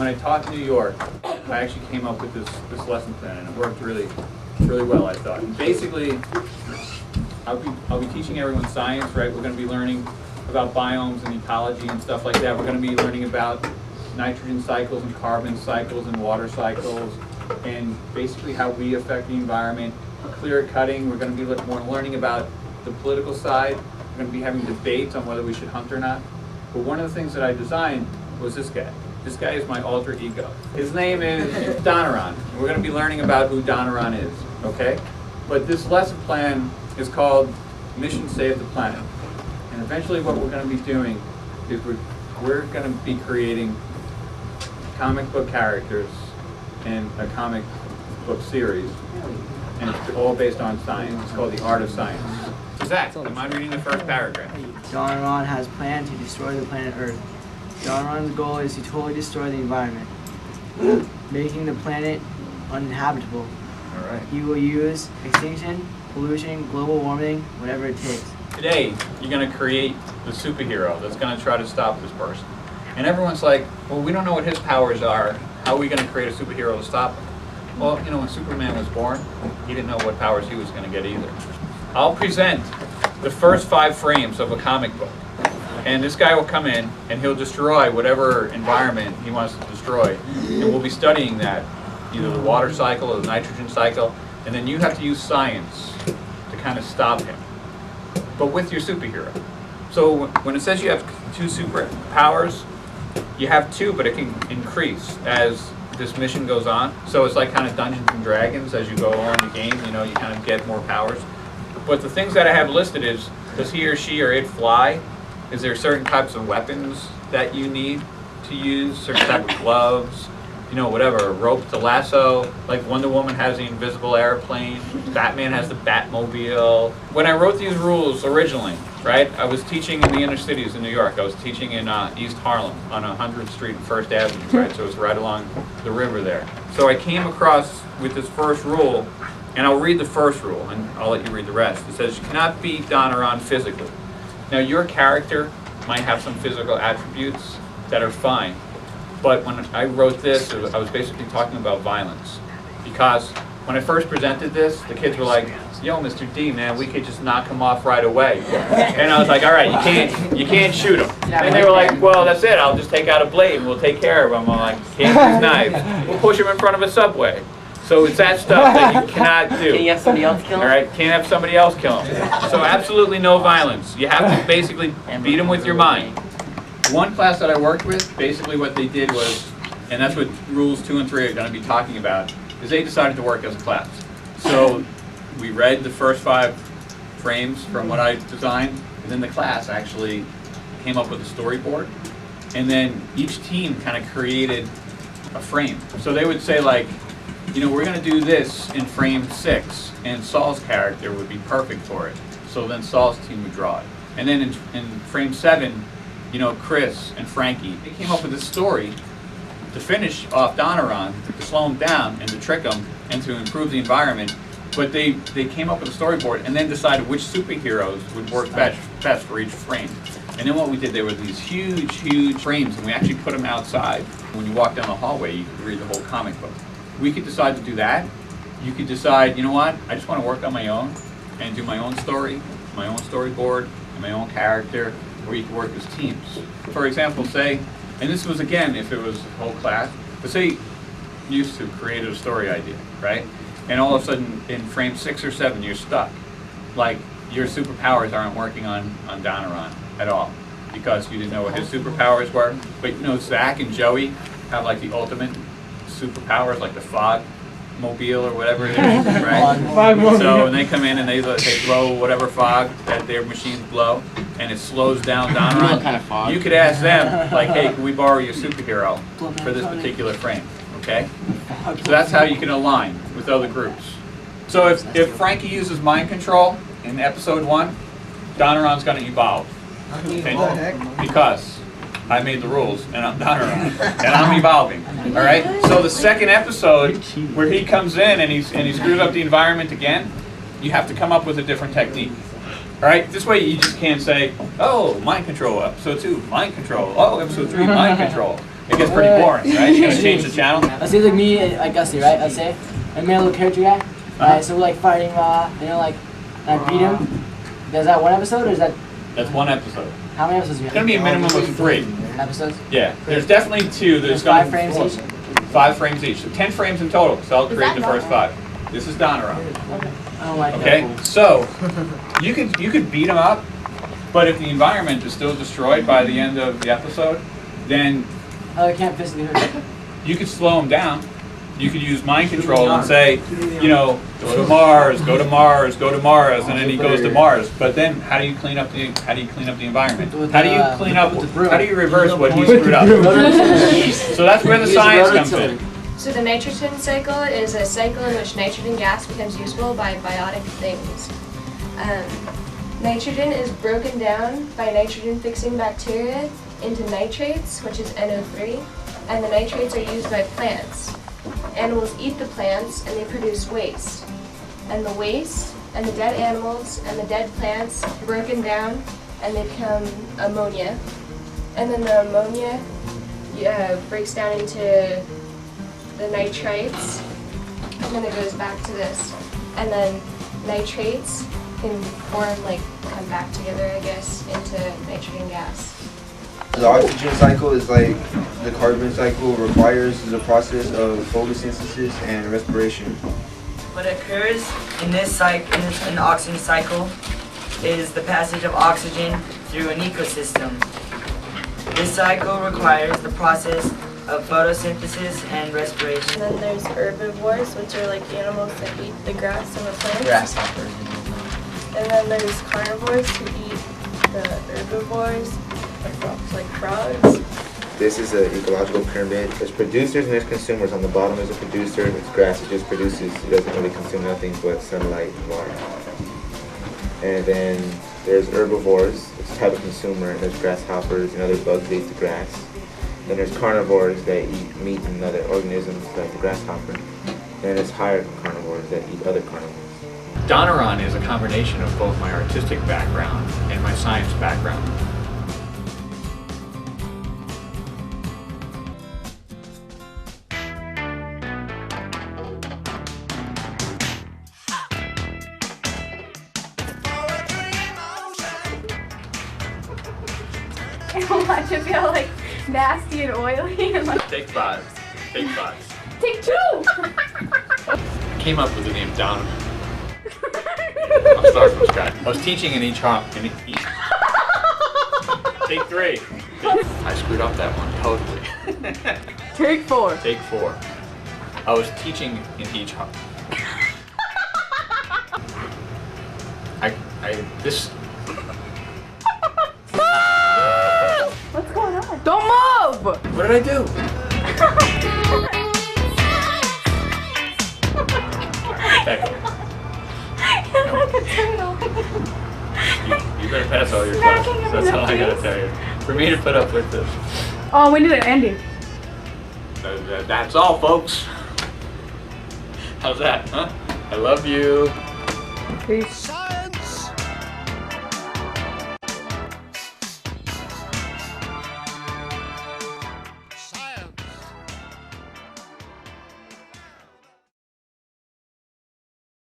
when I taught in New York, I actually came up with this lesson plan, and it worked really well, I thought. And basically, I'll be teaching everyone science, right? We're going to be learning about biomes and ecology and stuff like that. We're going to be learning about nitrogen cycles and carbon cycles and water cycles, and basically how we affect the environment. Clear cutting, we're going to be more learning about the political side. We're going to be having debates on whether we should hunt or not. But one of the things that I designed was this guy. This guy is my alter ego. His name is DONORON. We're going to be learning about who DONORON is, okay? But this lesson plan is called Mission Save the Planet. And eventually what we're going to be doing is we're going to be creating comic book characters in a comic book series. And it's all based on science. It's called The Art of Science. Zach, am I reading the first paragraph? DONORON has planned to destroy the planet Earth. DONORON's goal is to totally destroy the environment, making the planet uninhabitable. All right. He will use extinction, pollution, global warming, whatever it takes. Today, you're going to create the superhero that's going to try to stop this person. And everyone's like, well, we don't know what his powers are. How are we going to create a superhero to stop him? Well, you know, when Superman was born, he didn't know what powers he was going to get either. I'll present the first 5 frames of a comic book. And this guy will come in and he'll destroy whatever environment he wants to destroy. And we'll be studying that, either the water cycle or the nitrogen cycle. And then you have to use science to kind of stop him, but with your superhero. So when it says you have 2 superpowers, you have 2, but it can increase as this mission goes on. So it's like kind of Dungeons and Dragons. As you go on the game, you know, you kind of get more powers. But the things that I have listed is, does he or she or it fly? Is there certain types of weapons that you need to use? Certain type of gloves? You know, whatever, a rope to lasso. Like Wonder Woman has the invisible airplane. Batman has the Batmobile. When I wrote these rules originally, right, I was teaching in the inner cities in New York. I was teaching in East Harlem on 100th Street and 1st Avenue, right? So it was right along the river there. So I came across with this first rule, and I'll read the first rule, and I'll let you read the rest. It says, you cannot beat DONORON physically. Now, your character might have some physical attributes that are fine. But when I wrote this, I was basically talking about violence. Because when I first presented this, the kids were like, yo, Mr. D, man, we could just knock him off right away. And I was like, all right, you can't shoot him. And they were like, well, that's it. I'll just take out a blade and we'll take care of him. I'm like, can't use knives. We'll push him in front of a subway. So it's that stuff that you cannot do. Can you have somebody else kill him? All right, can't have somebody else kill him. So absolutely no violence. You have to basically beat him with your mind. One class that I worked with, basically what they did was, and that's what rules 2 and 3 are going to be talking about, is they decided to work as a class. So we read the first 5 frames from what I designed, and then the class actually came up with a storyboard, and then each team kind of created a frame. So they would say, like, you know, we're going to do this in frame 6, and Saul's character would be perfect for it. So then Saul's team would draw it. And then in frame 7, you know, Chris and Frankie, they came up with a story to finish off DONORON, to slow him down and to trick him and to improve the environment. But they came up with a storyboard and then decided which superheroes would work best for each frame. And then what we did, there were these huge frames, and we actually put them outside. When you walk down the hallway, you could read the whole comic book. We could decide to do that. You could decide, you know what, I just want to work on my own and do my own story, my own storyboard, and my own character, or you could work as teams. For example, say, and this was again, if it was a whole class, but say you used to create a story idea, right? And all of a sudden in frame 6 or 7, you're stuck. Like your superpowers aren't working on DONORON at all because you didn't know what his superpowers were. But you know, Zach and Joey have like the ultimate superpowers, like the fog mobile or whatever it is, right? So when they come in and they blow whatever fog that their machines blow, and it slows down DONORON, What kind of fog? you could ask them, like, hey, can we borrow your superhero for this particular frame, okay? So that's how you can align with other groups. So if Frankie uses mind control in episode 1, DONORON's going to evolve. Okay? Because I made the rules, and I'm DONORON, and I'm evolving. All right. So the second episode, where he comes in and he screws up the environment again, you have to come up with a different technique. All right. This way, you just can't say, "Oh, mind control, episode 2, mind control. Oh, episode 3, mind control." it gets pretty boring, right? You're gonna change the channel. Let's say like me and like Gusty, right? Let's say I made a little character guy. Right, so we're like fighting, like I beat him. Is that one episode or is that? That's one episode. How many episodes do you It's have? gonna be a minimum of 3. Episodes? Yeah, there's definitely 2. There's gonna 5 frames each? 5 frames each, so 10 frames in total. So I'll Is create that the first Donoron? 5. This is Donoron. Okay. I don't like Okay, that. so you could beat him up, but if the environment is still destroyed by the end of the episode, then Oh, I can't physically hurt him. you could slow him down. You could use mind control and say, you know, go to Mars, go to Mars, go to Mars, and then he goes to Mars. But then, how do you clean up the environment? How do you clean up? How do you reverse what he screwed up? So that's where the science comes in. So the nitrogen cycle is a cycle in which nitrogen gas becomes usable by biotic things. Nitrogen is broken down by nitrogen-fixing bacteria into nitrates, which is NO3, and the nitrates are used by plants. Animals eat the plants and they produce waste. And the waste and the dead animals and the dead plants are broken down and they become ammonia. And then the ammonia breaks down into the nitrites, and then it goes back to this. And then nitrates can form, like, come back together, I guess, into nitrogen gas. The oxygen cycle is like the carbon cycle requires the process of photosynthesis and respiration. What occurs in this cycle, in the oxygen cycle, is the passage of oxygen through an ecosystem. This cycle requires the process of photosynthesis and respiration. And then there's herbivores, which are like animals that eat the grass and the plants. Grasshoppers. And then there's carnivores who eat the herbivores, like frogs. This is an ecological pyramid. There's producers and there's consumers. On the bottom is a producer. It's grass. It just produces. It doesn't really consume nothing but sunlight and water. And then there's herbivores. It's a type of consumer. And there's grasshoppers and other bugs that eat the grass. Then there's carnivores that eat meat and other organisms like the grasshopper. And there's higher carnivores that eat other carnivores. Donoron is a combination of both my artistic background and my science background. Watch it feel like nasty and oily and like Take 5. Take 5. take 2. Came up with the name Donoron. I'm sorry from Sky. I was teaching in each hop. Take 3. I screwed up that one totally. Take 4. Take 4. I was teaching in each hop. This. What's going on? Don't move. What did I do? Back up. You're like a turtle. You better pass all your Smacking classes. him in That's the all I gotta face. tell you. For me to put up with this. Oh, when did it end? That's all, folks. How's that, huh? I love you. Peace.